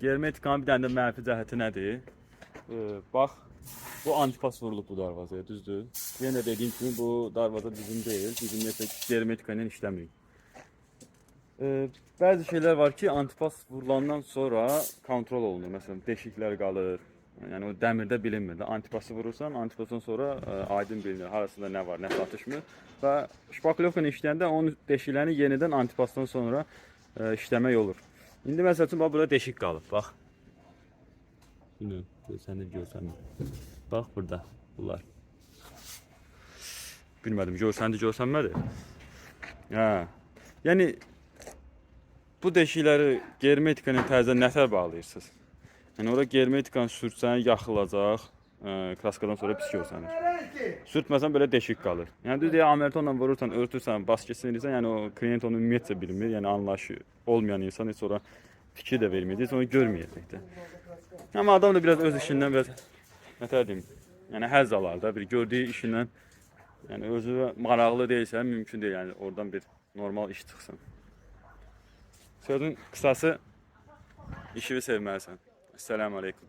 Germetikanın bir dənə də mənfi cəhəti nədir? Bax, bu antipas vurulub bu darvazaya, düzdür? Yenə dediyim kimi bu darvaza bizim deyil. Bizim germetika ilə işləmirik. Bəzi şeylər var ki, antipas vurulandan sonra kontrol olunur. Məsələn, deşiklər qalır. Yəni o dəmirdə bilinmir. Antipası vurursan, antipasdan sonra aydın bilinir harasında nə var, nə satışmır. Və şpaklyovkanı işləyəndə onun deşiklərini yenidən antipasdan sonra işləmək olur. İndi məsəl üçün bax burada deşik qalıb, bax. Bilmiyorum, sən də görsən. Bax burada bunlar. Bilmədim, görsənmədi. Hə. Yəni bu deşikləri germetikanın təzə nətər bağlayırsınız? Yəni ora germetikanı sürtsən yaxılacaq, kraskadan sonra pis görsənir. Sürtməsən belə deşik qalır. Yəni düz deyə amertonla vurursan, örtürsən, bas keçirirsən, yəni o klient onu ümumiyyətlə bilmir. Yəni anlayışı olmayan insan heç sonra fikir də verməyəcək, heç onu görməyəcəkdir. Amma adam da biraz öz işindən biraz nətər deyim, yəni həzz alar da, bir gördüyü işindən, yəni özü maraqlı deyilsə, mümkün deyil, yəni oradan bir normal iş çıxsın. Sözün qısası işini sevməlisən. Esselamu aleyküm.